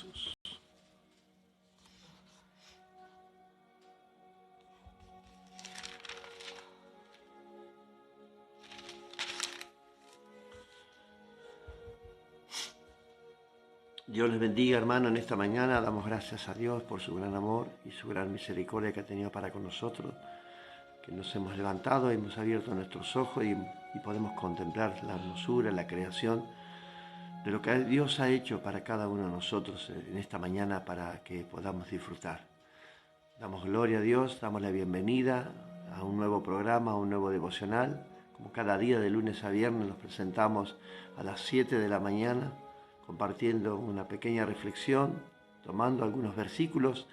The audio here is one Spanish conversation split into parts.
Jesús. Dios les bendiga, hermano, en esta mañana. Damos gracias a Dios por su gran amor y su gran misericordia que ha tenido para con nosotros, que nos hemos levantado, hemos abierto nuestros ojos y podemos contemplar la hermosura, la creación de lo que Dios ha hecho para cada uno de nosotros en esta mañana para que podamos disfrutar. Damos gloria a Dios, damos la bienvenida a un nuevo programa, a un nuevo devocional. Como cada día de lunes a viernes nos presentamos a las 7 de la mañana compartiendo una pequeña reflexión, tomando algunos versículos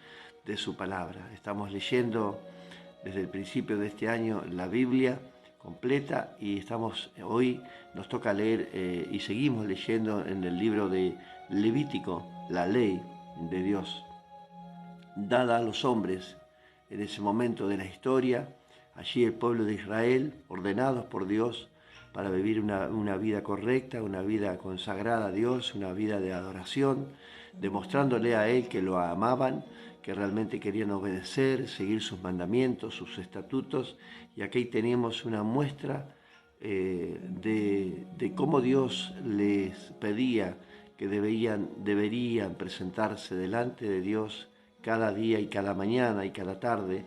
de su palabra. Estamos leyendo desde el principio de este año la Biblia completa y hoy nos toca leer y seguimos leyendo en el libro de Levítico, la ley de Dios, dada a los hombres en ese momento de la historia. Allí el pueblo de Israel, ordenados por Dios para vivir una vida correcta, una vida consagrada a Dios, una vida de adoración, demostrándole a Él que lo amaban, que realmente querían obedecer, seguir sus mandamientos, sus estatutos. Y aquí tenemos una muestra de cómo Dios les pedía que deberían presentarse delante de Dios cada día y cada mañana y cada tarde,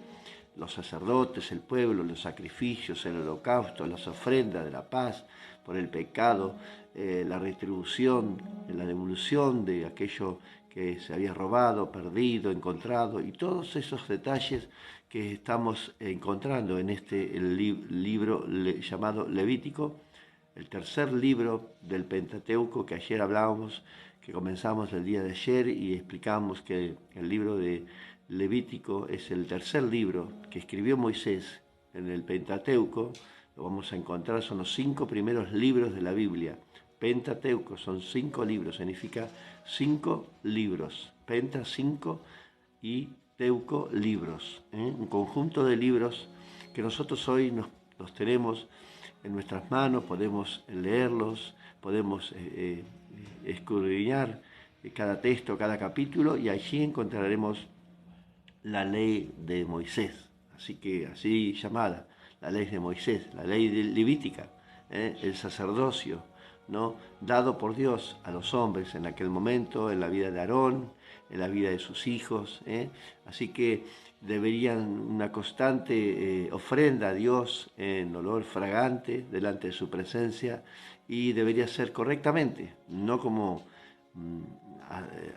los sacerdotes, el pueblo, los sacrificios, el holocausto, las ofrendas de la paz por el pecado, la retribución, la devolución de aquello que se había robado, perdido, encontrado, y todos esos detalles que estamos encontrando en el libro llamado Levítico, el tercer libro del Pentateuco, que ayer hablábamos, que comenzamos el día de ayer y explicamos que el libro de Levítico es el tercer libro que escribió Moisés en el Pentateuco. Lo vamos a encontrar, son los 5 primeros libros de la Biblia. Pentateuco son 5 libros, significa 5 libros. Penta, 5 y Teuco, libros. Un conjunto de libros que nosotros hoy los tenemos en nuestras manos, podemos leerlos, podemos escudriñar cada texto, cada capítulo, y allí encontraremos la ley de Moisés, así llamada, la ley de Moisés, la ley levítica, el sacerdocio, ¿no?, dado por Dios a los hombres en aquel momento, en la vida de Aarón, en la vida de sus hijos. Así que deberían una constante ofrenda a Dios en olor fragante delante de su presencia, y debería ser correctamente, no como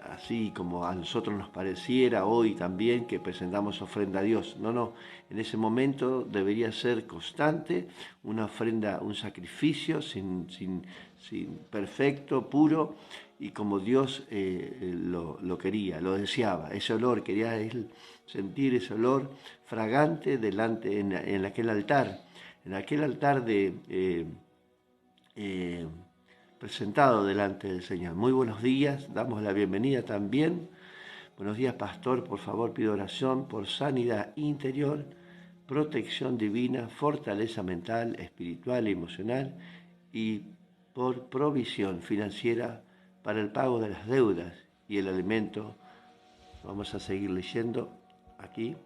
así como a nosotros nos pareciera hoy también que presentamos ofrenda a Dios. No, en ese momento debería ser constante, una ofrenda, un sacrificio sin perfecto, puro, y como Dios lo quería, lo deseaba. Ese olor, quería él sentir ese olor fragante delante en aquel altar presentado delante del Señor. Muy buenos días, damos la bienvenida también. Buenos días, pastor, por favor pido oración por sanidad interior, protección divina, fortaleza mental, espiritual y emocional, y por provisión financiera para el pago de las deudas y el alimento. Vamos a seguir leyendo aquí.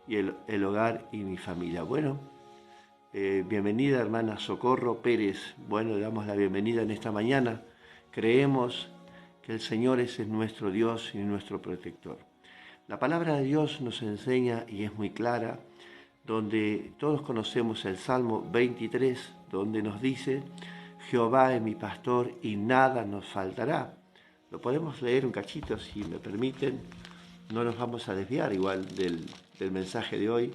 Y el hogar y mi familia. Bueno, bienvenida, hermana Socorro Pérez. Bueno, le damos la bienvenida en esta mañana. Creemos que el Señor es nuestro Dios y nuestro protector. La palabra de Dios nos enseña, y es muy clara, donde todos conocemos el Salmo 23, donde nos dice: Jehová es mi pastor y nada nos faltará. Lo podemos leer un cachito, si me permiten. No nos vamos a desviar igual del mensaje de hoy,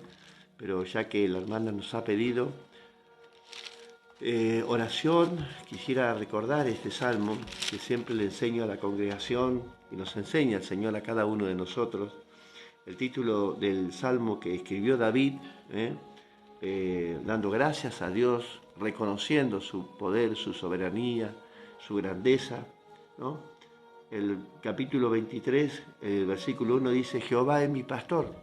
pero ya que la hermana nos ha pedido oración, quisiera recordar este salmo que siempre le enseño a la congregación y nos enseña el Señor a cada uno de nosotros. El título del salmo que escribió David, dando gracias a Dios, reconociendo su poder, su soberanía, su grandeza, ¿no? El capítulo 23, el versículo 1 dice: Jehová es mi pastor.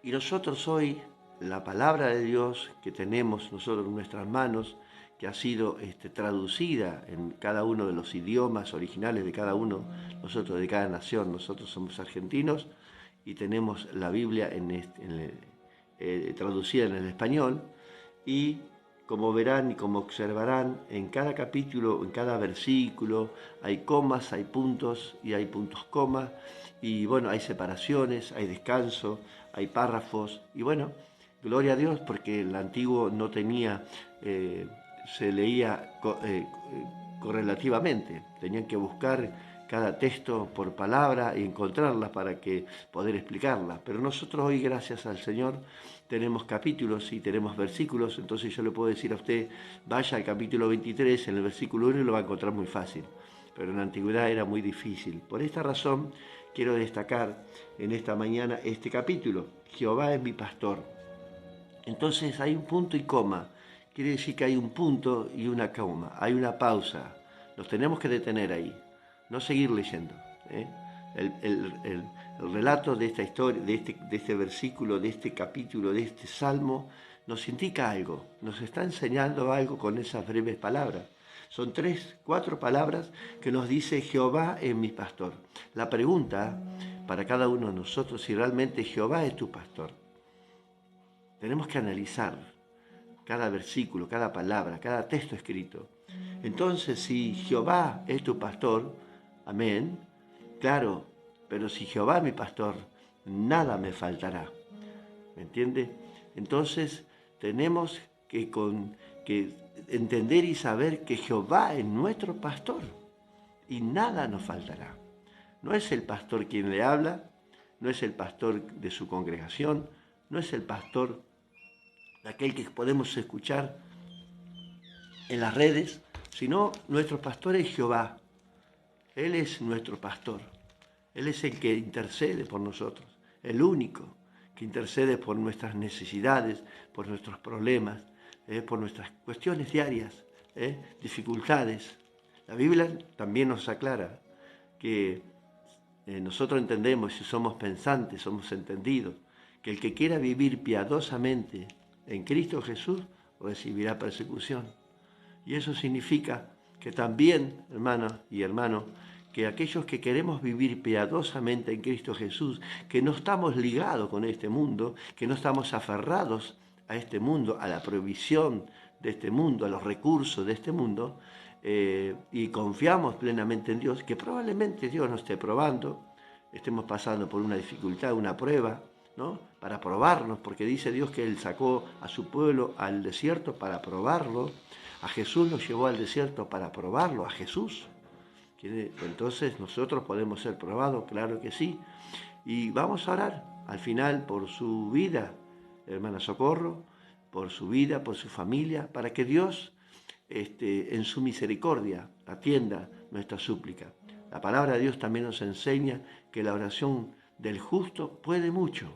Y nosotros hoy, la palabra de Dios que tenemos nosotros en nuestras manos, que ha sido traducida en cada uno de los idiomas originales de cada uno, nosotros de cada nación. Nosotros somos argentinos y tenemos la Biblia traducida en el español, y como verán y como observarán, en cada capítulo, en cada versículo, hay comas, hay puntos y hay puntos comas, y bueno, hay separaciones, hay descanso, hay párrafos, y bueno, gloria a Dios, porque el antiguo no tenía, se leía correlativamente, tenían que buscar cada texto por palabra y encontrarla para que poder explicarla. Pero nosotros hoy, gracias al Señor, tenemos capítulos y tenemos versículos, entonces yo le puedo decir a usted, vaya al capítulo 23, en el versículo 1, y lo va a encontrar muy fácil. Pero en la antigüedad era muy difícil. Por esta razón, quiero destacar en esta mañana este capítulo. Jehová es mi pastor. Entonces hay un punto y coma. Quiere decir que hay un punto y una coma. Hay una pausa. Nos tenemos que detener ahí. No seguir leyendo. El relato de esta historia, de este versículo, de este capítulo, de este salmo, nos indica algo. Nos está enseñando algo con esas breves palabras. Son 3, 4 palabras que nos dice Jehová es mi pastor. La pregunta para cada uno de nosotros, si realmente Jehová es tu pastor. Tenemos que analizar cada versículo, cada palabra, cada texto escrito. Entonces, si Jehová es tu pastor, amén, claro, pero si Jehová es mi pastor, nada me faltará. ¿Me entiende? Entonces, tenemos que entender y saber que Jehová es nuestro pastor y nada nos faltará. No es el pastor quien le habla, no es el pastor de su congregación, no es el pastor aquel que podemos escuchar en las redes, sino nuestro pastor es Jehová. Él es nuestro pastor. Él es el que intercede por nosotros, el único que intercede por nuestras necesidades, por nuestros problemas, por nuestras cuestiones diarias, dificultades. La Biblia también nos aclara que nosotros entendemos, si somos pensantes, somos entendidos, que el que quiera vivir piadosamente en Cristo Jesús recibirá persecución. Y eso significa que también, hermanas y hermanos, que aquellos que queremos vivir piadosamente en Cristo Jesús, que no estamos ligados con este mundo, que no estamos aferrados a este mundo, a la provisión de este mundo, a los recursos de este mundo, y confiamos plenamente en Dios, que probablemente Dios nos esté probando, estemos pasando por una dificultad, una prueba, ¿no? Para probarnos, porque dice Dios que Él sacó a su pueblo al desierto para probarlo. A Jesús nos llevó al desierto para probarlo, a Jesús. Entonces nosotros podemos ser probados, claro que sí. Y vamos a orar al final por su vida, hermana Socorro, por su vida, por su familia, para que Dios en su misericordia atienda nuestra súplica. La palabra de Dios también nos enseña que la oración del justo puede mucho.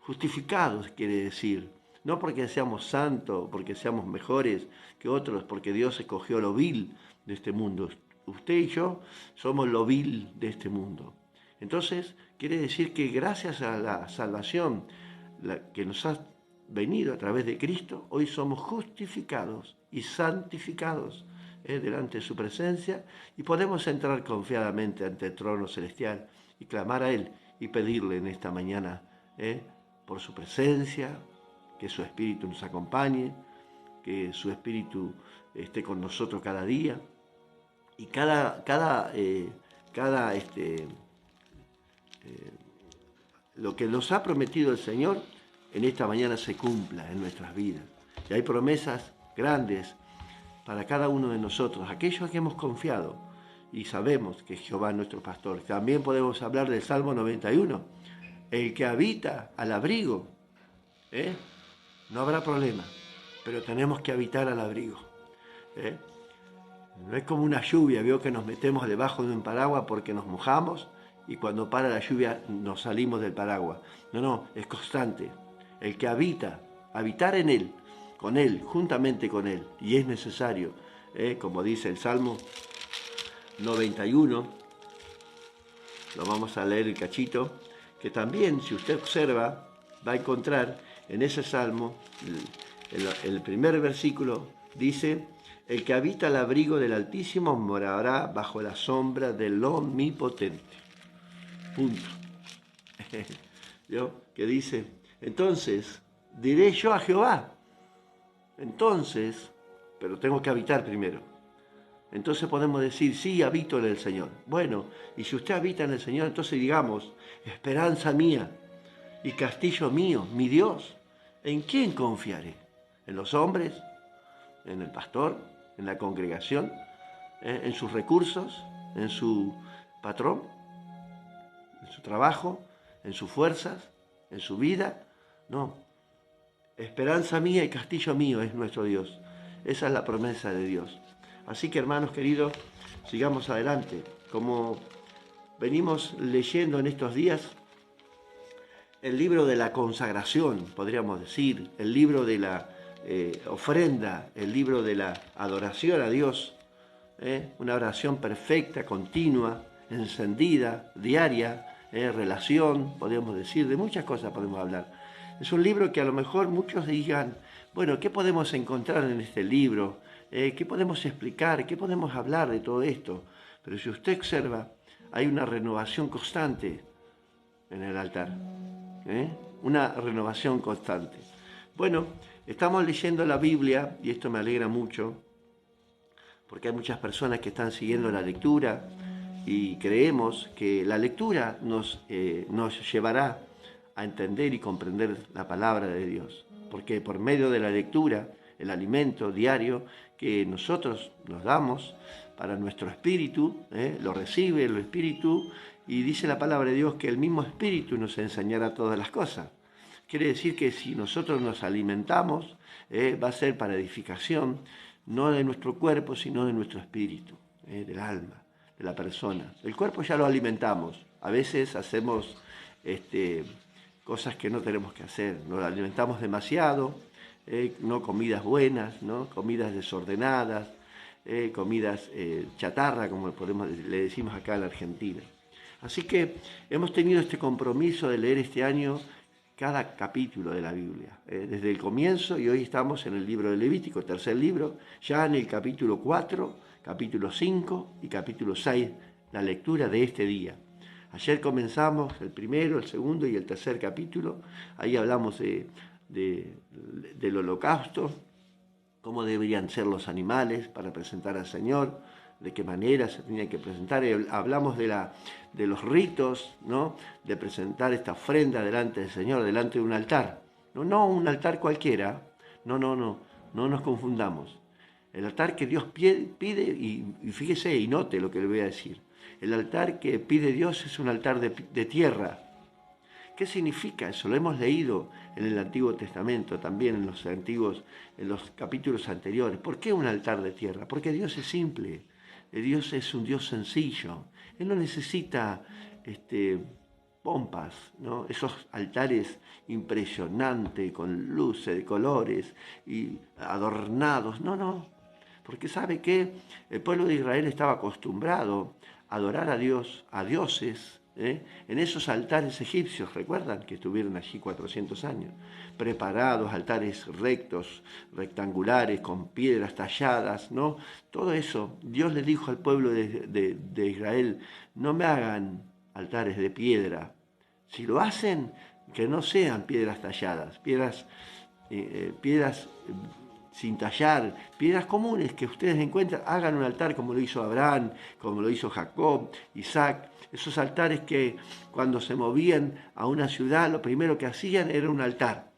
Justificados quiere decir, no porque seamos santos, porque seamos mejores que otros, porque Dios escogió lo vil de este mundo. Usted y yo somos lo vil de este mundo. Entonces, quiere decir que gracias a la salvación que nos ha venido a través de Cristo, hoy somos justificados y santificados delante de su presencia, y podemos entrar confiadamente ante el trono celestial y clamar a Él y pedirle en esta mañana por su presencia, que su Espíritu nos acompañe, que su Espíritu esté con nosotros cada día, y lo que nos ha prometido el Señor en esta mañana se cumpla en nuestras vidas. Y hay promesas grandes para cada uno de nosotros, aquellos que hemos confiado y sabemos que Jehová es nuestro pastor. También podemos hablar del Salmo 91, el que habita al abrigo, no habrá problema, pero tenemos que habitar al abrigo. No es como una lluvia, veo que nos metemos debajo de un paraguas porque nos mojamos y cuando para la lluvia nos salimos del paraguas. No, es constante. El que habita, habitar en Él, con Él, juntamente con Él, y es necesario, como dice el Salmo 91, lo vamos a leer el cachito, que también, si usted observa, va a encontrar en ese Salmo, el primer versículo dice El que habita al abrigo del Altísimo morará bajo la sombra del Omnipotente. Punto. ¿Yo? Que dice, entonces, diré yo a Jehová. Entonces, pero tengo que habitar primero. Entonces podemos decir, sí, habito en el Señor. Bueno, y si usted habita en el Señor, entonces digamos, esperanza mía y castillo mío, mi Dios, ¿en quién confiaré? ¿En los hombres? ¿En el pastor? ¿En la congregación? ¿En sus recursos? ¿En su patrón? ¿En su trabajo? ¿En sus fuerzas? ¿En su vida? No. Esperanza mía y castillo mío es nuestro Dios. Esa es la promesa de Dios. Así que, hermanos queridos, sigamos adelante. Como venimos leyendo en estos días, el libro de la consagración, podríamos decir, el libro de la ofrenda, el libro de la adoración a Dios, una oración perfecta, continua, encendida, diaria, relación, podríamos decir, de muchas cosas podemos hablar. Es un libro que a lo mejor muchos digan, bueno, ¿qué podemos encontrar en este libro? ¿Qué podemos explicar? ¿Qué podemos hablar de todo esto? Pero si usted observa, hay una renovación constante en el altar. Una renovación constante. Bueno, estamos leyendo la Biblia y esto me alegra mucho porque hay muchas personas que están siguiendo la lectura y creemos que la lectura nos llevará a entender y comprender la palabra de Dios. Porque por medio de la lectura, el alimento diario que nosotros nos damos para nuestro espíritu, lo recibe el espíritu y dice la palabra de Dios que el mismo espíritu nos enseñará todas las cosas. Quiere decir que si nosotros nos alimentamos, va a ser para edificación, no de nuestro cuerpo, sino de nuestro espíritu, del alma, de la persona. El cuerpo ya lo alimentamos. A veces hacemos cosas que no tenemos que hacer. Nos alimentamos demasiado, no comidas buenas, ¿no? Comidas desordenadas, comidas chatarra, como le decimos acá en la Argentina. Así que hemos tenido este compromiso de leer este año cada capítulo de la Biblia, desde el comienzo, y hoy estamos en el libro de Levítico, tercer libro, ya en el capítulo 4, capítulo 5 y capítulo 6, la lectura de este día. Ayer comenzamos el primero, el segundo y el tercer capítulo, ahí hablamos del holocausto, cómo deberían ser los animales para presentar al Señor, de qué manera se tenían que presentar. Hablamos de los ritos, ¿no? De presentar esta ofrenda delante del Señor, delante de un altar. No un altar cualquiera, no nos confundamos. El altar que Dios pide, y fíjese y note lo que le voy a decir. El altar que pide Dios es un altar de tierra. ¿Qué significa eso? Lo hemos leído en el Antiguo Testamento, también en los capítulos anteriores. ¿Por qué un altar de tierra? Porque Dios es simple. Dios es un Dios sencillo. Él no necesita pompas, ¿no? Esos altares impresionantes, con luces de colores y adornados. No. Porque sabe que el pueblo de Israel estaba acostumbrado a adorar a Dios, a dioses, en esos altares egipcios, recuerdan que estuvieron allí 400 años, preparados, altares rectos, rectangulares, con piedras talladas, ¿no? Todo eso, Dios le dijo al pueblo de Israel, no me hagan altares de piedra, si lo hacen, que no sean piedras talladas, piedras sin tallar, piedras comunes que ustedes encuentran, hagan un altar como lo hizo Abraham, como lo hizo Jacob, Isaac, esos altares que cuando se movían a una ciudad, lo primero que hacían era un altar.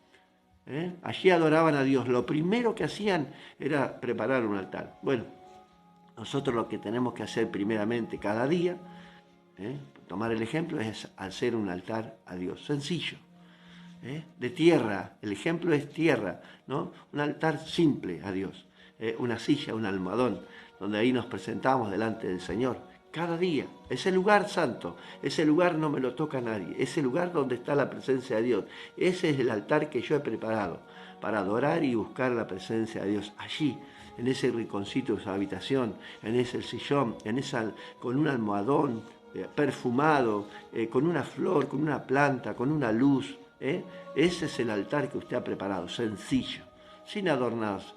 Allí adoraban a Dios, lo primero que hacían era preparar un altar. Bueno, nosotros lo que tenemos que hacer primeramente cada día, tomar el ejemplo, es hacer un altar a Dios, sencillo. De tierra, el ejemplo es tierra, ¿no? Un altar simple a Dios, una silla, un almohadón, donde ahí nos presentamos delante del Señor, cada día. Ese lugar santo, ese lugar no me lo toca nadie, ese lugar donde está la presencia de Dios, ese es el altar que yo he preparado para adorar y buscar la presencia de Dios, allí, en ese rinconcito de su habitación, en ese sillón, con un almohadón perfumado, con una flor, con una planta, con una luz. Ese es el altar que usted ha preparado, sencillo, sin adornos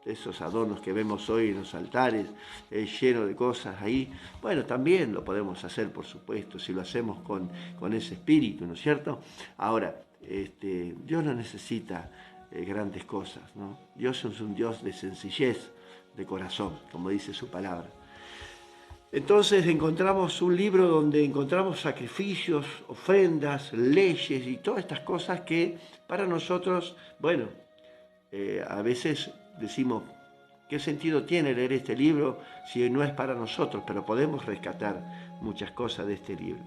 esos adornos que vemos hoy en los altares, lleno de cosas ahí. Bueno, también lo podemos hacer, por supuesto, si lo hacemos con ese espíritu, ¿no es cierto? Ahora, Dios no necesita grandes cosas, ¿no? Dios es un Dios de sencillez de corazón, como dice su palabra. Entonces encontramos un libro donde encontramos sacrificios, ofrendas, leyes y todas estas cosas que para nosotros, bueno, a veces decimos, ¿qué sentido tiene leer este libro si no es para nosotros? Pero podemos rescatar muchas cosas de este libro.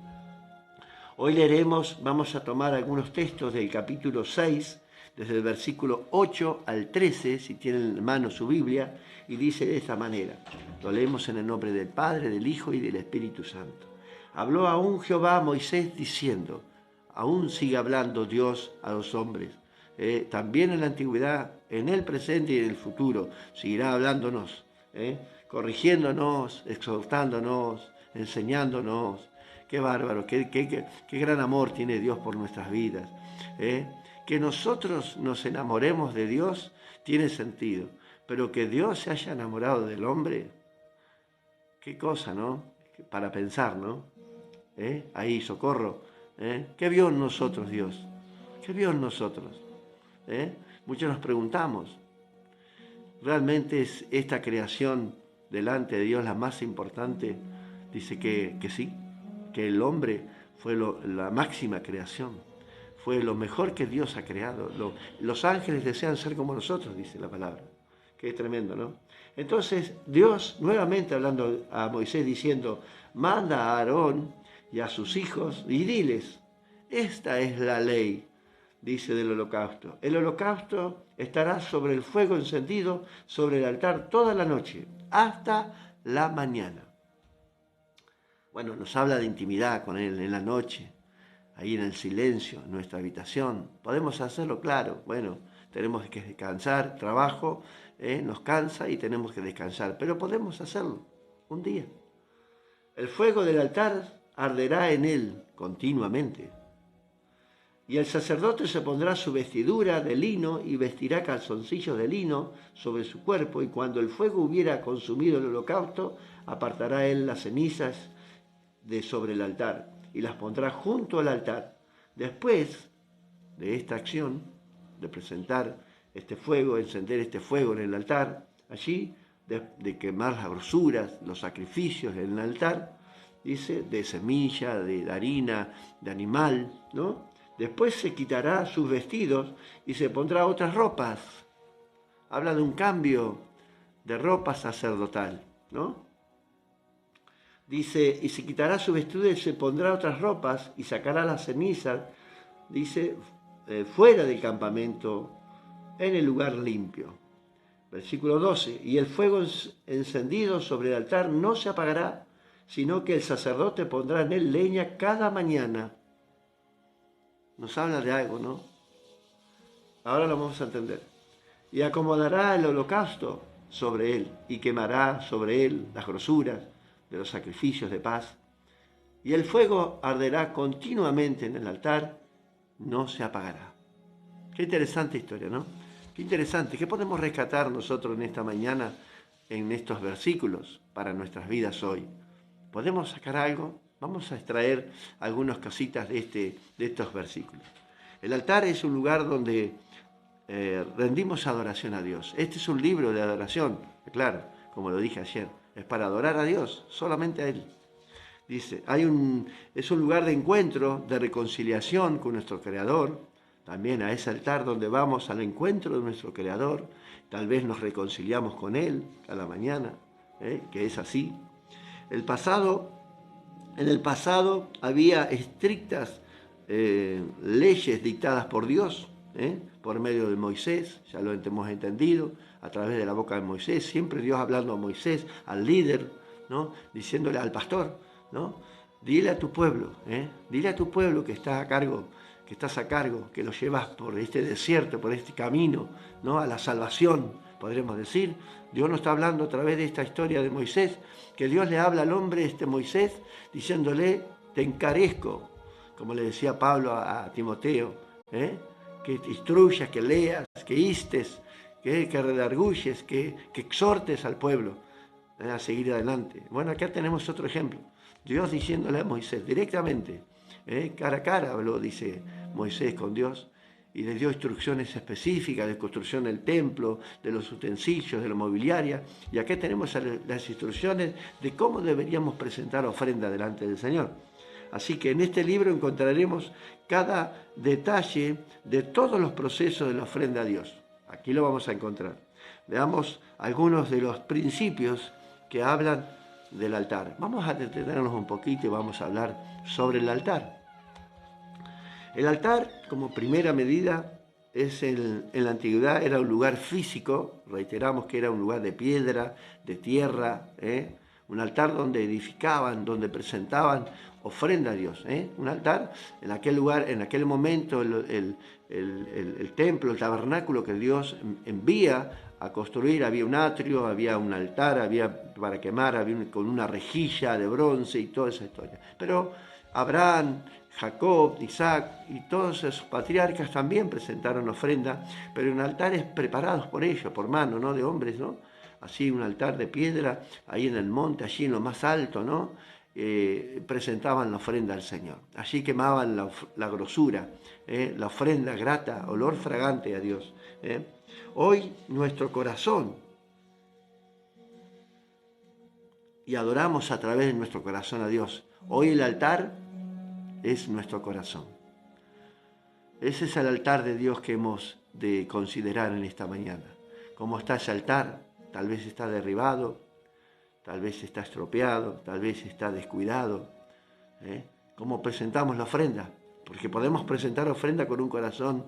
Hoy leeremos, vamos a tomar algunos textos del capítulo 6, desde el versículo 8 al 13, si tienen en mano su Biblia, y dice de esta manera. Lo leemos en el nombre del Padre, del Hijo y del Espíritu Santo. Habló aún Jehová a Moisés diciendo, aún sigue hablando Dios a los hombres. También en la antigüedad, en el presente y en el futuro, seguirá hablándonos, corrigiéndonos, exhortándonos, enseñándonos. Qué bárbaro, qué gran amor tiene Dios por nuestras vidas. Que nosotros nos enamoremos de Dios tiene sentido, pero que Dios se haya enamorado del hombre, qué cosa, ¿no? Para pensar, ¿no? Ahí, socorro. ¿Qué vio en nosotros Dios? ¿Qué vio en nosotros? Muchos nos preguntamos, ¿realmente es esta creación delante de Dios la más importante? Dice que sí, que el hombre fue la máxima creación, fue lo mejor que Dios ha creado. Los ángeles desean ser como nosotros, dice la palabra. Qué tremendo, ¿no? Entonces Dios nuevamente hablando a Moisés diciendo, manda a Aarón y a sus hijos y diles, esta es la ley, dice del holocausto. El holocausto estará sobre el fuego encendido sobre el altar toda la noche, hasta la mañana. Bueno, nos habla de intimidad con Él en la noche, ahí en el silencio, en nuestra habitación. Podemos hacerlo, claro. Bueno, tenemos que descansar, trabajo, nos cansa y tenemos que descansar, pero podemos hacerlo un día. El fuego del altar arderá en él continuamente. Y el sacerdote se pondrá su vestidura de lino y vestirá calzoncillos de lino sobre su cuerpo, y cuando el fuego hubiera consumido el holocausto, apartará él las cenizas de sobre el altar y las pondrá junto al altar. Después de esta acción, de presentar este fuego, encender este fuego en el altar, allí, de quemar las grosuras, los sacrificios en el altar, dice, de semilla, de harina, de animal, ¿no? Después se quitará sus vestidos y se pondrá otras ropas. Habla de un cambio de ropa sacerdotal, ¿no? Dice, y se quitará su vestido y se pondrá otras ropas y sacará las cenizas, dice, fuera del campamento, en el lugar limpio. Versículo 12, y el fuego encendido sobre el altar no se apagará, sino que el sacerdote pondrá en él leña cada mañana. Nos habla de algo, ¿no? Ahora lo vamos a entender. Y acomodará el holocausto sobre él, y quemará sobre él las grosuras de los sacrificios de paz. Y el fuego arderá continuamente en el altar, no se apagará. Qué interesante historia, ¿no? Qué interesante. ¿Qué podemos rescatar nosotros en esta mañana, en estos versículos, para nuestras vidas hoy? ¿Podemos sacar algo? Vamos a extraer algunas cositas de estos versículos. El altar es un lugar donde rendimos adoración a Dios. Este es un libro de adoración, claro, como lo dije ayer. Es para adorar a Dios, solamente a Él. Dice, es un lugar de encuentro, de reconciliación con nuestro Creador. También a ese altar donde vamos al encuentro de nuestro Creador. Tal vez nos reconciliamos con Él a la mañana, que es así. En el pasado había estrictas leyes dictadas por Dios, por medio de Moisés, ya lo hemos entendido, a través de la boca de Moisés, siempre Dios hablando a Moisés, al líder, ¿no? Diciéndole al pastor, ¿no? Dile a tu pueblo que estás a cargo, que lo llevas por este desierto, por este camino, ¿no? A la salvación, podremos decir. Dios nos está hablando a través de esta historia de Moisés, que Dios le habla al hombre, Moisés, diciéndole, te encarezco, como le decía Pablo a Timoteo, que te instruyas, que leas, que instes, que redarguyes, que exhortes al pueblo a seguir adelante. Bueno, acá tenemos otro ejemplo. Dios diciéndole a Moisés directamente, cara a cara habló, dice Moisés con Dios, y le dio instrucciones específicas de construcción del templo, de los utensilios, de la mobiliaria. Y acá tenemos las instrucciones de cómo deberíamos presentar ofrenda delante del Señor. Así que en este libro encontraremos cada detalle de todos los procesos de la ofrenda a Dios. Aquí lo vamos a encontrar. Veamos algunos de los principios que hablan del altar. Vamos a detenernos un poquito y vamos a hablar sobre el altar. El altar, como primera medida, en la antigüedad era un lugar físico, reiteramos que era un lugar de piedra, de tierra, un altar donde edificaban, donde presentaban ofrenda a Dios. Un altar, en aquel lugar, en aquel momento, el templo, el tabernáculo que Dios envía a construir, había un atrio, había un altar, había para quemar, con una rejilla de bronce y toda esa historia. Pero Abraham, Jacob, Isaac y todos esos patriarcas también presentaron ofrenda, pero en altares preparados por ellos, por mano, ¿no? De hombres, ¿no? Así un altar de piedra, ahí en el monte, allí en lo más alto, ¿no? Presentaban la ofrenda al Señor. Allí quemaban la grosura, la ofrenda grata, olor fragante a Dios. Hoy nuestro corazón, y adoramos a través de nuestro corazón a Dios. Hoy el altar es nuestro corazón. Ese es el altar de Dios que hemos de considerar en esta mañana. ¿Cómo está ese altar? Tal vez está derribado, tal vez está estropeado, tal vez está descuidado. ¿Cómo presentamos la ofrenda? Porque podemos presentar ofrenda con un corazón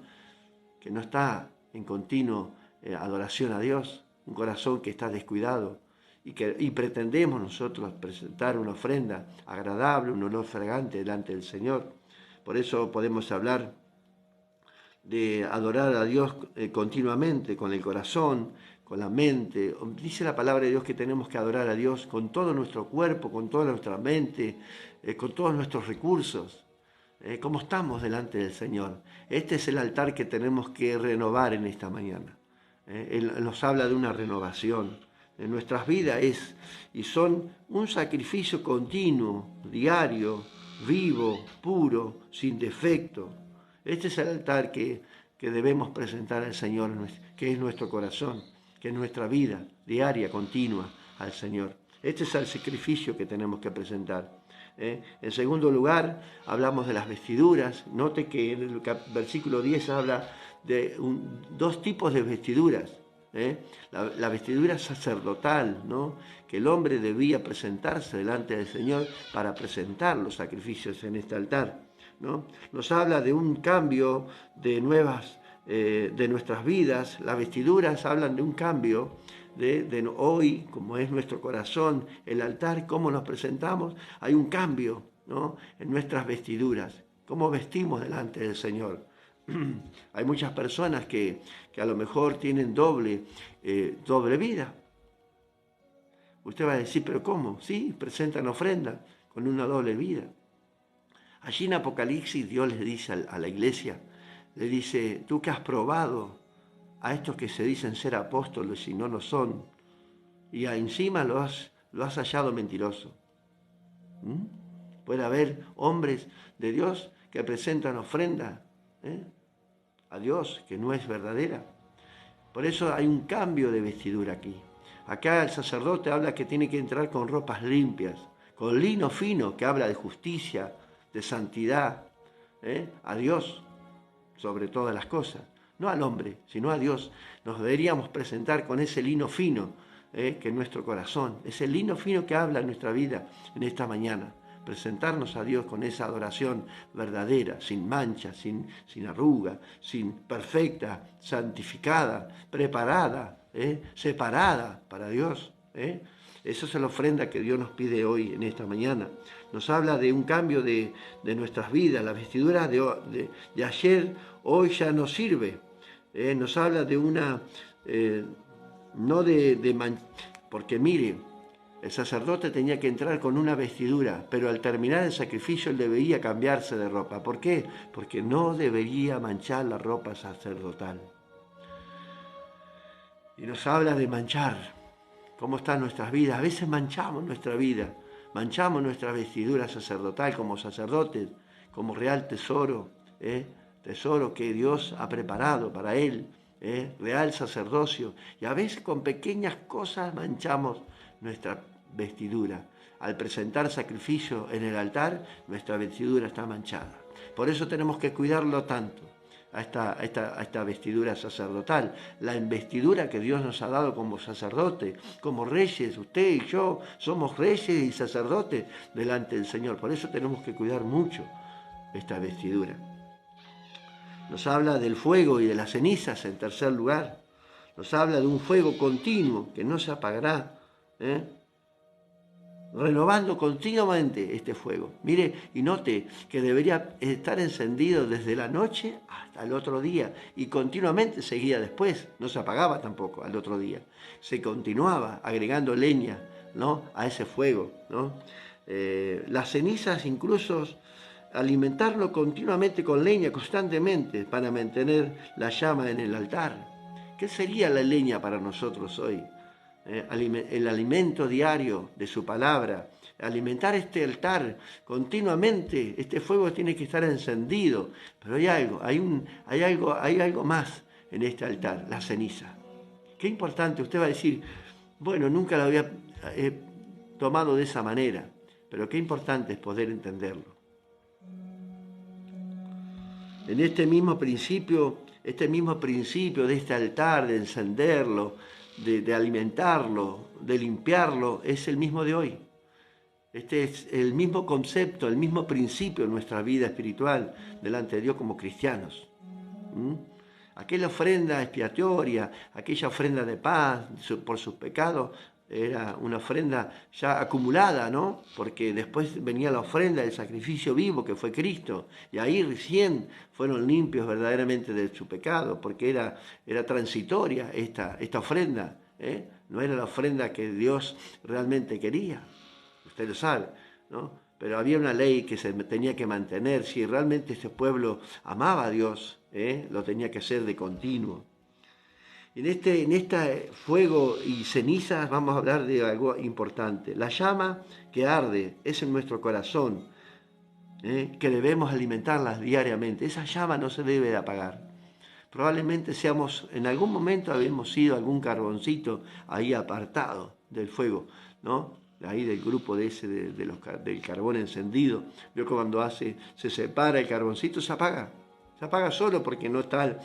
que no está en continuo adoración a Dios, un corazón que está descuidado, y pretendemos nosotros presentar una ofrenda agradable, un olor fragante delante del Señor. Por eso podemos hablar de adorar a Dios continuamente, con el corazón, con la mente. Dice la palabra de Dios que tenemos que adorar a Dios con todo nuestro cuerpo, con toda nuestra mente, con todos nuestros recursos. ¿Cómo estamos delante del Señor? Este es el altar que tenemos que renovar en esta mañana. Él nos habla de una renovación. En nuestras vidas son un sacrificio continuo, diario, vivo, puro, sin defecto. Este es el altar que debemos presentar al Señor, que es nuestro corazón, que es nuestra vida diaria, continua al Señor. Este es el sacrificio que tenemos que presentar. En segundo lugar, hablamos de las vestiduras. Note que en el versículo 10 habla de dos tipos de vestiduras. La vestidura sacerdotal, ¿no? Que el hombre debía presentarse delante del Señor para presentar los sacrificios en este altar, ¿no? Nos habla de un cambio de nuestras vidas. Las vestiduras hablan de un cambio de hoy, como es nuestro corazón, el altar, cómo nos presentamos. Hay un cambio, ¿no? En nuestras vestiduras, cómo vestimos delante del Señor. Hay muchas personas que a lo mejor tienen doble vida. Usted va a decir, ¿pero cómo? Sí, presentan ofrenda con una doble vida. Allí en Apocalipsis Dios les dice a la iglesia, le dice, tú que has probado a estos que se dicen ser apóstoles y no lo son, y encima lo has hallado mentiroso. Puede haber hombres de Dios que presentan ofrenda a Dios que no es verdadera. Por eso hay un cambio de vestidura aquí. Acá el sacerdote habla que tiene que entrar con ropas limpias, con lino fino, que habla de justicia, de santidad, a Dios sobre todas las cosas. No al hombre, sino a Dios. Nos deberíamos presentar con ese lino fino que es nuestro corazón, ese lino fino que habla en nuestra vida en esta mañana. Presentarnos a Dios con esa adoración verdadera, sin mancha, sin arruga, perfecta, santificada, preparada, separada para Dios. Esa es la ofrenda que Dios nos pide hoy en esta mañana. Nos habla de un cambio de nuestras vidas. La vestidura de ayer, hoy ya no sirve. Nos habla de una... porque mire, el sacerdote tenía que entrar con una vestidura, pero al terminar el sacrificio él debería cambiarse de ropa. ¿Por qué? Porque no debería manchar la ropa sacerdotal. Y nos habla de manchar, cómo están nuestras vidas. A veces manchamos nuestra vida, manchamos nuestra vestidura sacerdotal como sacerdotes, como real tesoro, tesoro que Dios ha preparado para Él, real sacerdocio. Y a veces con pequeñas cosas manchamos nuestra vestidura. Al presentar sacrificio en el altar, nuestra vestidura está manchada. Por eso tenemos que cuidarlo tanto, a esta vestidura sacerdotal, la investidura que Dios nos ha dado como sacerdote, como reyes. Usted y yo somos reyes y sacerdotes delante del Señor. Por eso tenemos que cuidar mucho esta vestidura. Nos habla del fuego y de las cenizas en tercer lugar. Nos habla de un fuego continuo que no se apagará, renovando continuamente este fuego. Mire y note que debería estar encendido desde la noche hasta el otro día y continuamente seguía después, no se apagaba tampoco al otro día. Se continuaba agregando leña, ¿no?, a ese fuego, ¿no? Las cenizas incluso alimentarlo continuamente con leña, constantemente, para mantener la llama en el altar. ¿Qué sería la leña para nosotros hoy? El alimento diario de su palabra, alimentar este altar continuamente. Este fuego tiene que estar encendido, pero hay algo más en este altar, la ceniza. Qué importante. Usted va a decir, bueno, nunca lo había tomado de esa manera, pero qué importante es poder entenderlo. En este mismo principio de este altar, de encenderlo, de alimentarlo, de limpiarlo, es el mismo de hoy. Este es el mismo concepto, el mismo principio en nuestra vida espiritual delante de Dios como cristianos. Aquella ofrenda expiatoria, aquella ofrenda de paz por sus pecados, era una ofrenda ya acumulada, ¿no? Porque después venía la ofrenda del sacrificio vivo que fue Cristo, y ahí recién fueron limpios verdaderamente de su pecado, porque era transitoria esta ofrenda, no era la ofrenda que Dios realmente quería, usted lo sabe, ¿no? Pero había una ley que se tenía que mantener. Si realmente este pueblo amaba a Dios, lo tenía que hacer de continuo. En este fuego y cenizas vamos a hablar de algo importante. La llama que arde es en nuestro corazón, que debemos alimentarlas diariamente. Esa llama no se debe de apagar. Probablemente en algún momento habíamos sido algún carboncito ahí apartado del fuego, ¿no? Ahí del grupo del carbón encendido. Veo que cuando se separa el carboncito se apaga. Se apaga solo porque no está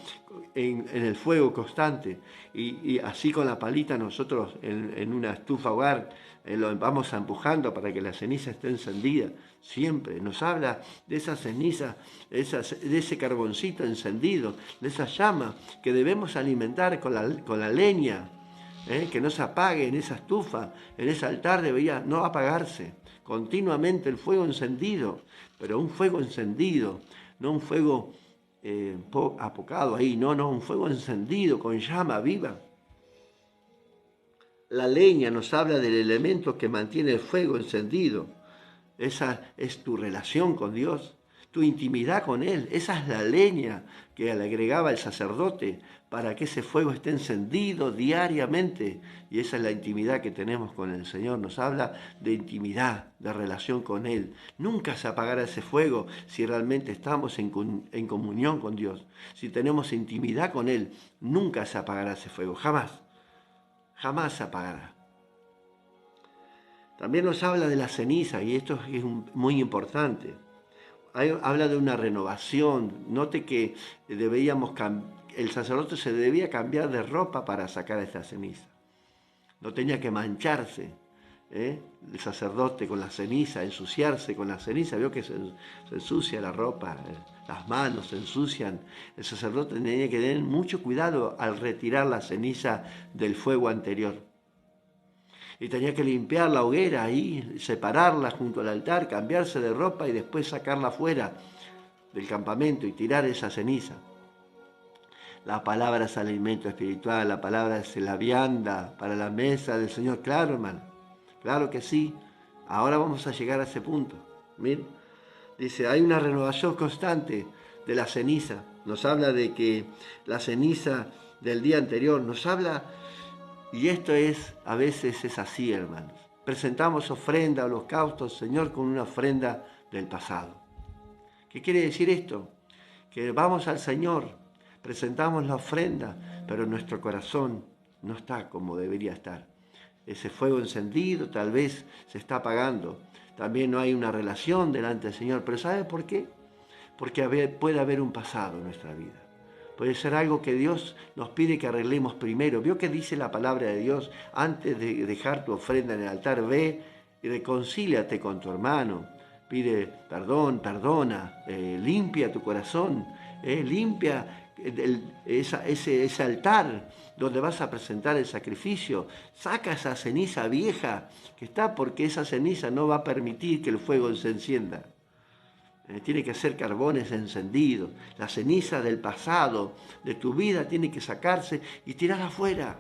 en el fuego constante. Y así con la palita nosotros en una estufa hogar lo vamos empujando para que la ceniza esté encendida. Siempre nos habla de esa ceniza, de ese carboncito encendido, de esa llama que debemos alimentar con la leña, que no se apague en esa estufa, en ese altar debería no apagarse. Continuamente el fuego encendido, pero un fuego encendido, no un fuego apocado ahí, no, un fuego encendido con llama viva. La leña nos habla del elemento que mantiene el fuego encendido. Esa es tu relación con Dios, tu intimidad con Él. Esa es la leña que le agregaba el sacerdote para que ese fuego esté encendido diariamente. Y esa es la intimidad que tenemos con el Señor. Nos habla de intimidad, de relación con Él. Nunca se apagará ese fuego si realmente estamos en comunión con Dios. Si tenemos intimidad con Él, nunca se apagará ese fuego. Jamás. Jamás se apagará. También nos habla de la ceniza, y esto es muy importante. Habla de una renovación. Note que el sacerdote se debía cambiar de ropa para sacar esta ceniza. No tenía que mancharse, el sacerdote con la ceniza, ensuciarse con la ceniza. Vio que se ensucia la ropa, las manos se ensucian. El sacerdote tenía que tener mucho cuidado al retirar la ceniza del fuego anterior. Y tenía que limpiar la hoguera ahí, separarla junto al altar, cambiarse de ropa y después sacarla fuera del campamento y tirar esa ceniza. La palabra es alimento espiritual, la palabra es la vianda para la mesa del Señor. Claro, hermano, claro que sí. Ahora vamos a llegar a ese punto. Miren, dice, hay una renovación constante de la ceniza. Nos habla de que la ceniza del día anterior, nos habla Y esto a veces es así, hermanos. Presentamos ofrenda, holocaustos, Señor, con una ofrenda del pasado. ¿Qué quiere decir esto? Que vamos al Señor, presentamos la ofrenda, pero nuestro corazón no está como debería estar. Ese fuego encendido tal vez se está apagando. También no hay una relación delante del Señor. ¿Pero sabe por qué? Porque puede haber un pasado en nuestra vida. Puede ser algo que Dios nos pide que arreglemos primero. ¿Vio que dice la palabra de Dios? Antes de dejar tu ofrenda en el altar, ve y reconcíliate con tu hermano. Pide perdón, perdona, limpia tu corazón, limpia ese altar donde vas a presentar el sacrificio. Saca esa ceniza vieja que está, porque esa ceniza no va a permitir que el fuego se encienda. Tiene que ser carbones encendidos. La ceniza del pasado, de tu vida, tiene que sacarse y tirarla afuera.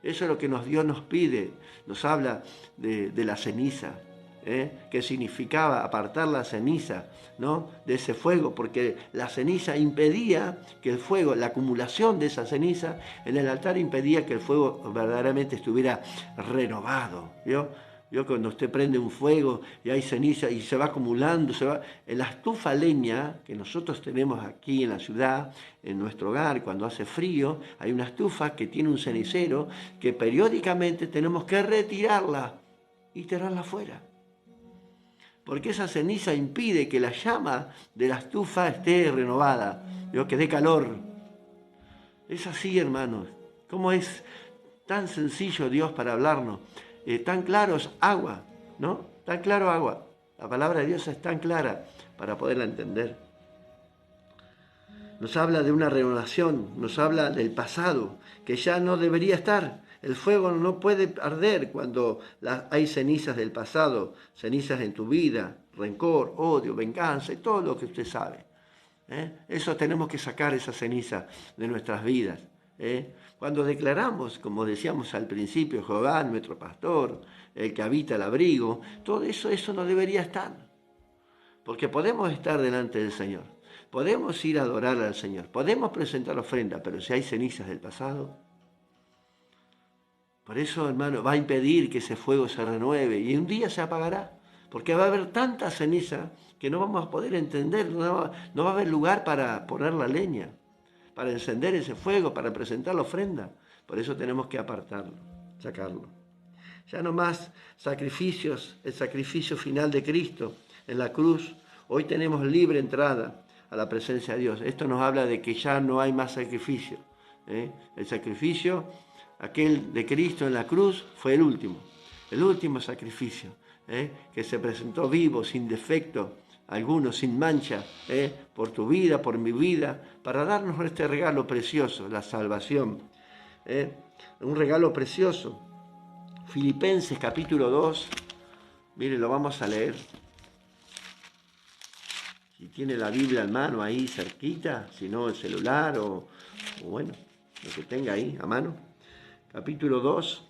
Eso es lo que Dios nos pide. Nos habla de la ceniza, que significaba apartar la ceniza, ¿no?, de ese fuego, porque la ceniza impedía que el fuego, la acumulación de esa ceniza en el altar impedía que el fuego verdaderamente estuviera renovado. ¿Vio? Cuando usted prende un fuego y hay ceniza y se va acumulando, en la estufa leña que nosotros tenemos aquí en la ciudad, en nuestro hogar, cuando hace frío, hay una estufa que tiene un cenicero que periódicamente tenemos que retirarla y tirarla afuera. Porque esa ceniza impide que la llama de la estufa esté renovada, que dé calor. Es así, hermanos. ¿Cómo es tan sencillo Dios para hablarnos? Tan claro es agua, ¿no? Tan claro agua. La palabra de Dios es tan clara para poderla entender. Nos habla de una renovación, nos habla del pasado, que ya no debería estar. El fuego no puede arder cuando hay cenizas del pasado, cenizas en tu vida, rencor, odio, venganza y todo lo que usted sabe. Eso tenemos que sacar, esa ceniza de nuestras vidas. Cuando declaramos, como decíamos al principio, Jehová, nuestro pastor, el que habita el abrigo, todo eso no debería estar. Porque podemos estar delante del Señor, podemos ir a adorar al Señor, podemos presentar ofrenda, pero si hay cenizas del pasado, por eso, hermano, va a impedir que ese fuego se renueve y un día se apagará, porque va a haber tanta ceniza que no vamos a poder entender, no va a haber lugar para poner la leña, para encender ese fuego, para presentar la ofrenda. Por eso tenemos que apartarlo, sacarlo. Ya no más sacrificios, el sacrificio final de Cristo en la cruz. Hoy tenemos libre entrada a la presencia de Dios. Esto nos habla de que ya no hay más sacrificio. El sacrificio, aquel de Cristo en la cruz, fue el último sacrificio, que se presentó vivo, sin defecto, algunos sin mancha, por tu vida, por mi vida, para darnos este regalo precioso, la salvación. Un regalo precioso. Filipenses capítulo 2, mire, lo vamos a leer. Si tiene la Biblia en mano ahí cerquita, si no el celular o bueno, lo que tenga ahí a mano. Capítulo 2,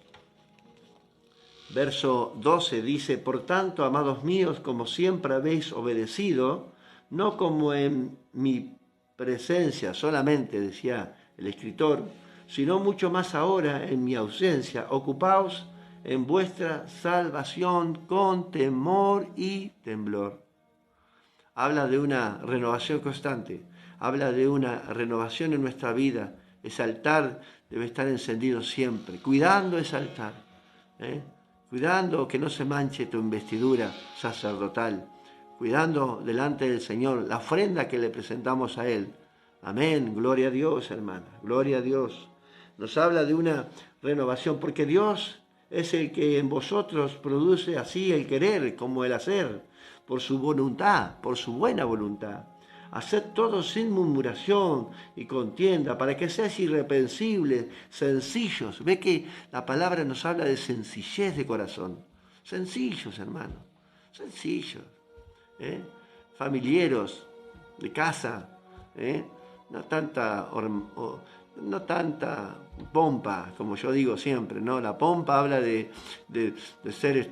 verso 12 dice: por tanto, amados míos, como siempre habéis obedecido, no como en mi presencia solamente, decía el escritor, sino mucho más ahora en mi ausencia, ocupaos en vuestra salvación con temor y temblor. Habla de una renovación constante, habla de una renovación en nuestra vida. Ese altar debe estar encendido siempre, cuidando ese altar, cuidando que no se manche tu investidura sacerdotal, cuidando delante del Señor la ofrenda que le presentamos a Él. Amén, gloria a Dios, hermana, gloria a Dios. Nos habla de una renovación, porque Dios es el que en vosotros produce así el querer como el hacer, por su voluntad, por su buena voluntad. Haced todo sin murmuración y contienda, para que seáis irreprensibles, sencillos. Ve que la palabra nos habla de sencillez de corazón. Sencillos, hermano, sencillos. Familiares, de casa, no tanta pompa, como yo digo siempre, ¿no? La pompa habla de ser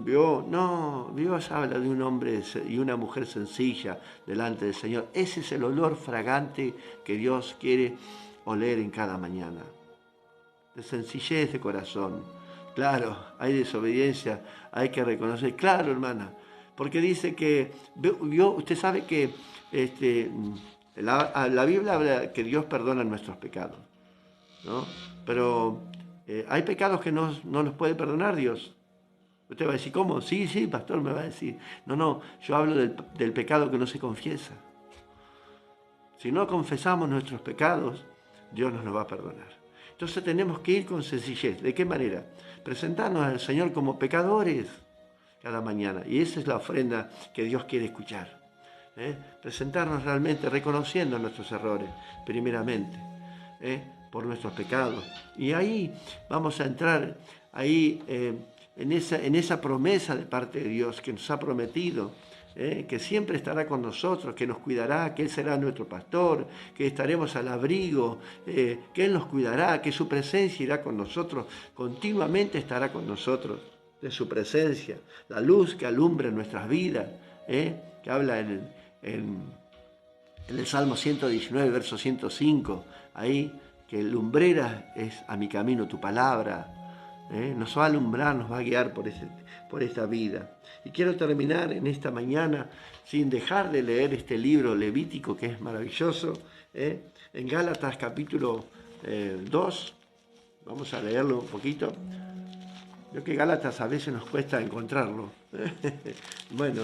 Dios habla de un hombre y una mujer sencilla delante del Señor. Ese es el olor fragante que Dios quiere oler en cada mañana. de sencillez de corazón. Claro, hay desobediencia, hay que reconocer. Claro, hermana, porque dice que, usted sabe que la Biblia habla que Dios perdona nuestros pecados, ¿no? Pero hay pecados que no los puede perdonar Dios. Usted va a decir, ¿cómo? Sí, pastor, me va a decir. No, yo hablo del pecado que no se confiesa. Si no confesamos nuestros pecados, Dios nos los va a perdonar. Entonces tenemos que ir con sencillez. ¿De qué manera? Presentarnos al Señor como pecadores cada mañana. Y esa es la ofrenda que Dios quiere escuchar. Presentarnos realmente reconociendo nuestros errores, primeramente, por nuestros pecados. Y ahí vamos a entrar en esa promesa de parte de Dios que nos ha prometido, que siempre estará con nosotros, que nos cuidará, que Él será nuestro pastor, que estaremos al abrigo, que Él nos cuidará, que su presencia irá con nosotros, continuamente estará con nosotros, de su presencia, la luz que alumbra nuestras vidas, que habla en el Salmo 119, verso 105, ahí, que lumbrera es a mi camino tu palabra, nos va a alumbrar, nos va a guiar por esta vida. Y quiero terminar en esta mañana sin dejar de leer este libro levítico que es maravilloso, en Gálatas capítulo 2, vamos a leerlo un poquito. Creo que Gálatas a veces nos cuesta encontrarlo, bueno,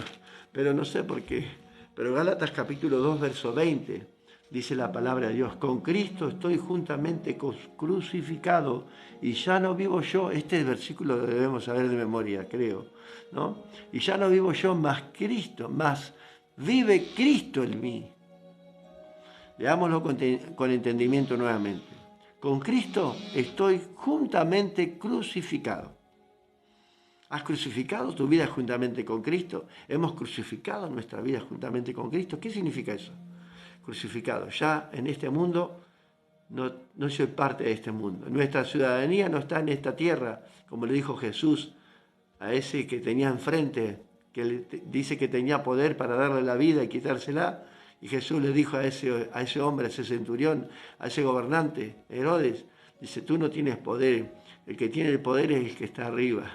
pero no sé por qué, pero Gálatas capítulo 2, verso 20, dice la palabra de Dios: con Cristo estoy juntamente crucificado y ya no vivo yo. Este versículo lo debemos saber de memoria, creo, ¿no? Y ya no vivo yo, más Cristo, más vive Cristo en mí. Leámoslo con entendimiento nuevamente. Con Cristo estoy juntamente crucificado. ¿Has crucificado tu vida juntamente con Cristo? ¿Hemos crucificado nuestra vida juntamente con Cristo? ¿Qué significa eso? Crucificado. Ya en este mundo no soy parte de este mundo. Nuestra ciudadanía no está en esta tierra, como le dijo Jesús a ese que tenía enfrente, que dice que tenía poder para darle la vida y quitársela. Y Jesús le dijo a ese hombre, a ese centurión, a ese gobernante, Herodes, dice, tú no tienes poder, el que tiene el poder es el que está arriba.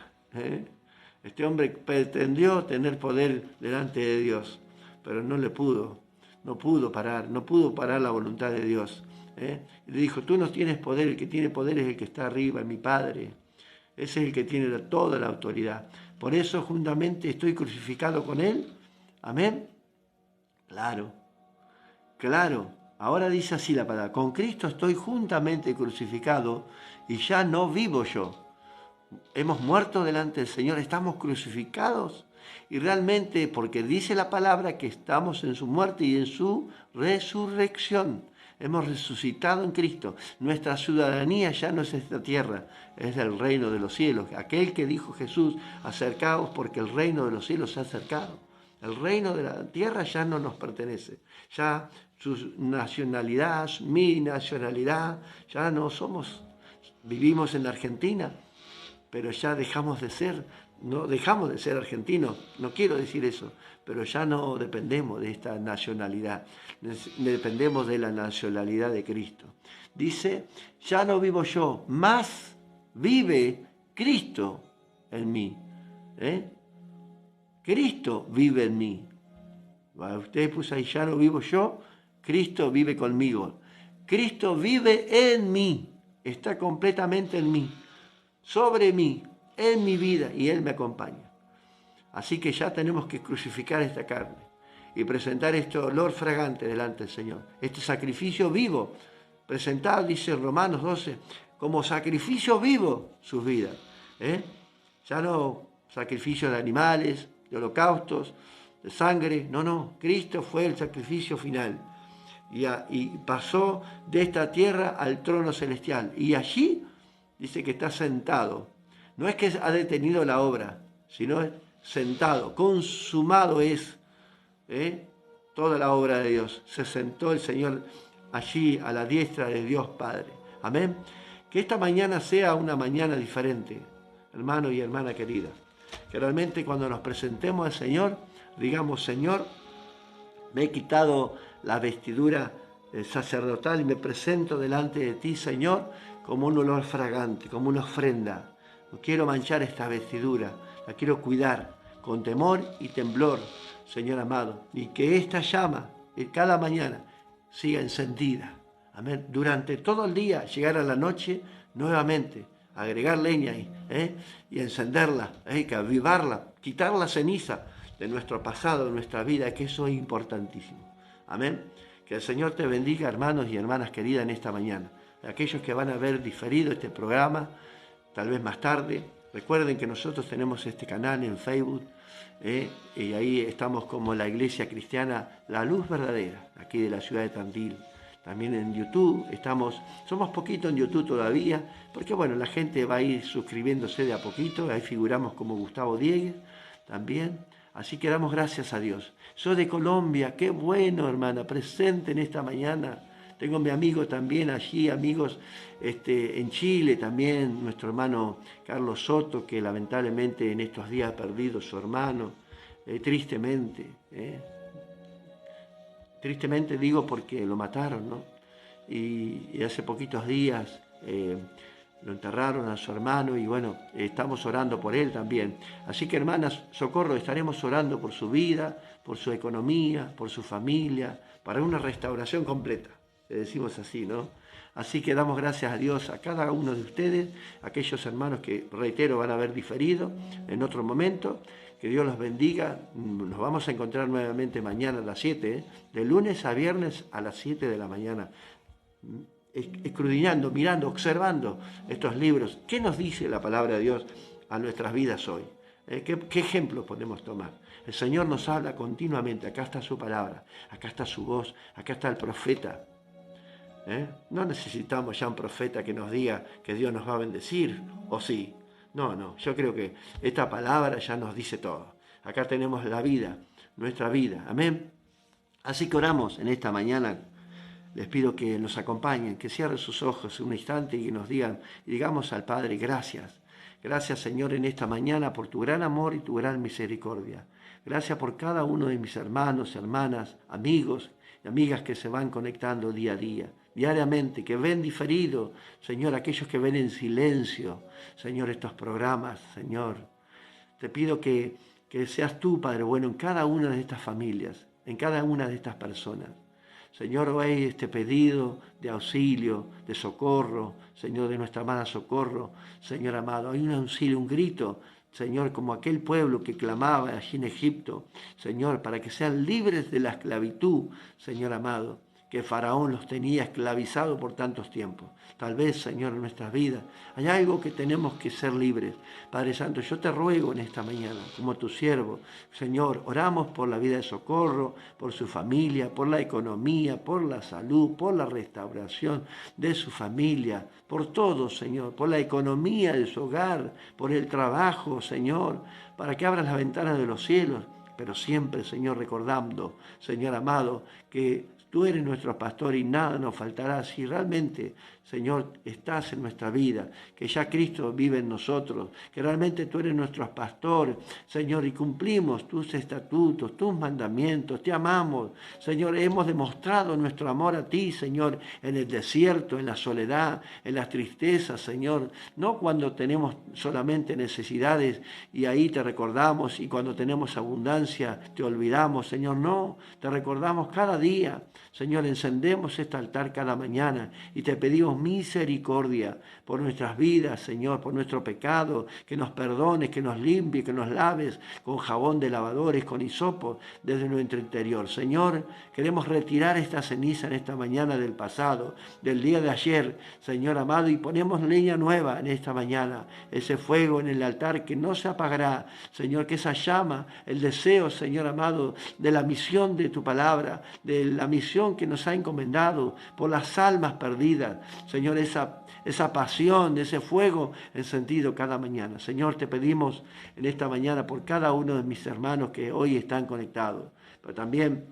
Este hombre pretendió tener poder delante de Dios, pero no pudo parar la voluntad de Dios. Y le dijo, tú no tienes poder, el que tiene poder es el que está arriba, mi Padre. Ese es el que tiene toda la autoridad. Por eso juntamente estoy crucificado con Él. Amén. Claro. Ahora dice así la palabra, con Cristo estoy juntamente crucificado y ya no vivo yo. Hemos muerto delante del Señor, estamos crucificados y realmente porque dice la palabra que estamos en su muerte y en su resurrección. Hemos resucitado en Cristo. Nuestra ciudadanía ya no es esta tierra, es del reino de los cielos. Aquel que dijo Jesús, acercaos porque el reino de los cielos se ha acercado. El reino de la tierra ya no nos pertenece. Ya su nacionalidad, mi nacionalidad, ya no somos. Vivimos en Argentina, pero ya dejamos de ser argentinos, no quiero decir eso, pero ya no dependemos de esta nacionalidad, dependemos de la nacionalidad de Cristo. Dice, ya no vivo yo, más vive Cristo en mí. Cristo vive en mí. Usted puso ahí, ya no vivo yo, Cristo vive conmigo. Cristo vive en mí, está completamente en mí, sobre mí, en mi vida, y Él me acompaña. Así que ya tenemos que crucificar esta carne y presentar este olor fragante delante del Señor. Este sacrificio vivo, presentado, dice Romanos 12, como sacrificio vivo sus vidas. Ya no sacrificio de animales, de holocaustos, de sangre, no, Cristo fue el sacrificio final. Y pasó de esta tierra al trono celestial. Y allí dice que está sentado. No es que ha detenido la obra, sino sentado. Consumado es toda la obra de Dios. Se sentó el Señor allí a la diestra de Dios Padre. Amén. Que esta mañana sea una mañana diferente, hermano y hermana querida. Que realmente cuando nos presentemos al Señor, digamos, Señor, me he quitado la vestidura sacerdotal y me presento delante de ti, Señor, como un olor fragante, como una ofrenda. No quiero manchar esta vestidura, la quiero cuidar con temor y temblor, Señor amado, y que esta llama cada mañana siga encendida. Amén. Durante todo el día, llegar a la noche nuevamente, agregar leña ahí, y encenderla, que avivarla, quitar la ceniza de nuestro pasado, de nuestra vida, que eso es importantísimo. Amén. Que el Señor te bendiga, hermanos y hermanas queridas, en esta mañana. Aquellos que van a ver diferido este programa, tal vez más tarde, recuerden que nosotros tenemos este canal en Facebook, y ahí estamos como la Iglesia Cristiana La Luz Verdadera, aquí de la ciudad de Tandil. También en YouTube somos poquito en YouTube todavía, porque bueno, la gente va a ir suscribiéndose de a poquito, ahí figuramos como Gustavo Diegues también. Así que damos gracias a Dios. Soy de Colombia, qué bueno, hermana, presente en esta mañana. Tengo mi amigo también allí, amigos en Chile también, nuestro hermano Carlos Soto, que lamentablemente en estos días ha perdido a su hermano, tristemente. Tristemente digo porque lo mataron, ¿no? Y hace poquitos días lo enterraron a su hermano y bueno, estamos orando por él también. Así que hermanas, socorro, estaremos orando por su vida, por su economía, por su familia, para una restauración completa, le decimos así, ¿no? Así que damos gracias a Dios a cada uno de ustedes, aquellos hermanos que, reitero, van a haber diferido en otro momento. Que Dios los bendiga. Nos vamos a encontrar nuevamente mañana a las 7, de lunes a viernes a las 7 de la mañana. Escudriñando, mirando, observando estos libros. ¿Qué nos dice la palabra de Dios a nuestras vidas hoy? ¿Qué ejemplos podemos tomar? El Señor nos habla continuamente. Acá está su palabra, acá está su voz, acá está el profeta. No necesitamos ya un profeta que nos diga que Dios nos va a bendecir, ¿o sí? No, yo creo que esta palabra ya nos dice todo. Acá tenemos la vida, nuestra vida, amén. Así que oramos en esta mañana. Les pido que nos acompañen, que cierren sus ojos un instante y que nos digan, y digamos al Padre, gracias. Gracias, Señor, en esta mañana por tu gran amor y tu gran misericordia. Gracias por cada uno de mis hermanos, hermanas, amigos y amigas que se van conectando día a día, diariamente, que ven diferido, Señor, aquellos que ven en silencio, Señor, estos programas, Señor. Te pido que seas tú, Padre bueno, en cada una de estas familias, en cada una de estas personas. Señor, hoy este pedido de auxilio, de socorro, Señor, de nuestra amada Socorro, Señor amado, hay un auxilio, un grito, Señor, como aquel pueblo que clamaba allí en Egipto, Señor, para que sean libres de la esclavitud, Señor amado, que Faraón los tenía esclavizados por tantos tiempos. Tal vez, Señor, en nuestras vidas hay algo que tenemos que ser libres. Padre Santo, yo te ruego en esta mañana, como tu siervo, Señor, oramos por la vida de Socorro, por su familia, por la economía, por la salud, por la restauración de su familia, por todo, Señor, por la economía de su hogar, por el trabajo, Señor, para que abras las ventanas de los cielos, pero siempre, Señor, recordando, Señor amado, que tú eres nuestro pastor y nada nos faltará si realmente, Señor, estás en nuestra vida, que ya Cristo vive en nosotros, que realmente tú eres nuestro pastor, Señor, y cumplimos tus estatutos, tus mandamientos, te amamos, Señor, hemos demostrado nuestro amor a ti, Señor, en el desierto, en la soledad, en las tristezas, Señor, no cuando tenemos solamente necesidades y ahí te recordamos y cuando tenemos abundancia te olvidamos, Señor, no, te recordamos cada día. Señor, encendemos este altar cada mañana y te pedimos misericordia por nuestras vidas, Señor, por nuestro pecado, que nos perdones, que nos limpies, que nos laves con jabón de lavadores, con hisopo desde nuestro interior. Señor, queremos retirar esta ceniza en esta mañana del pasado, del día de ayer, Señor amado, y ponemos leña nueva en esta mañana, ese fuego en el altar que no se apagará, Señor, que esa llama, el deseo, Señor amado, de la misión de tu palabra, de la misión que nos ha encomendado por las almas perdidas, Señor, esa pasión, ese fuego encendido cada mañana. Señor, te pedimos en esta mañana por cada uno de mis hermanos que hoy están conectados, pero también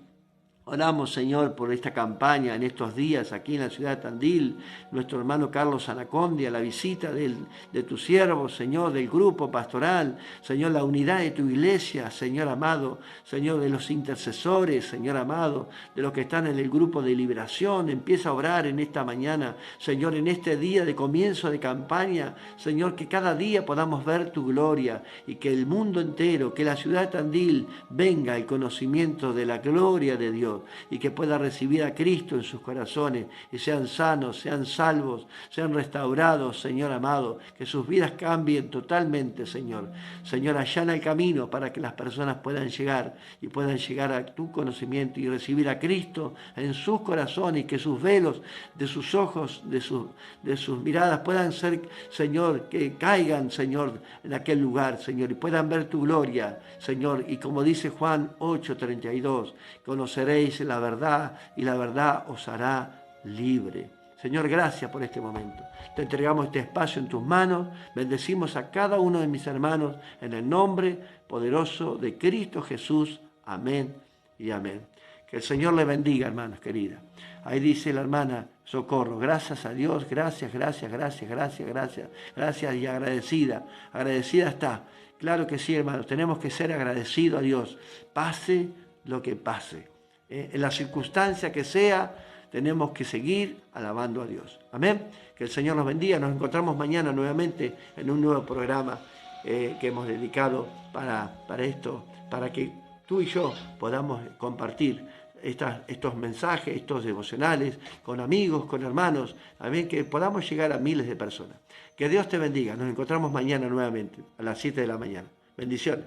Oramos, Señor, por esta campaña en estos días aquí en la ciudad de Tandil, nuestro hermano Carlos Anacondia, la visita de tu siervo, Señor, del grupo pastoral, Señor, la unidad de tu iglesia, Señor amado, Señor, de los intercesores, Señor amado, de los que están en el grupo de liberación. Empieza a orar en esta mañana, Señor, en este día de comienzo de campaña, Señor, que cada día podamos ver tu gloria y que el mundo entero, que la ciudad de Tandil venga al conocimiento de la gloria de Dios, y que pueda recibir a Cristo en sus corazones y sean sanos, sean salvos, sean restaurados, Señor amado, que sus vidas cambien totalmente, Señor. Señor, allana el camino para que las personas puedan llegar y puedan llegar a tu conocimiento y recibir a Cristo en sus corazones, y que sus velos de sus ojos, de sus miradas puedan ser, Señor, que caigan, Señor, en aquel lugar, Señor, y puedan ver tu gloria, Señor. Y como dice Juan 8:32, conoceréis la verdad y la verdad os hará libre. Señor, gracias por este momento. Te entregamos este espacio en tus manos. Bendecimos a cada uno de mis hermanos en el nombre poderoso de Cristo Jesús. Amén y amén. Que el Señor le bendiga, hermanos queridas. Ahí dice la hermana Socorro, gracias a Dios, gracias y agradecida. Agradecida está. Claro que sí, hermanos, tenemos que ser agradecidos a Dios. Pase lo que pase. En la circunstancia que sea, tenemos que seguir alabando a Dios. Amén. Que el Señor nos bendiga. Nos encontramos mañana nuevamente en un nuevo programa que hemos dedicado para esto, para que tú y yo podamos compartir estos mensajes, estos devocionales con amigos, con hermanos. Amén. Que podamos llegar a miles de personas. Que Dios te bendiga. Nos encontramos mañana nuevamente a las 7 de la mañana. Bendiciones.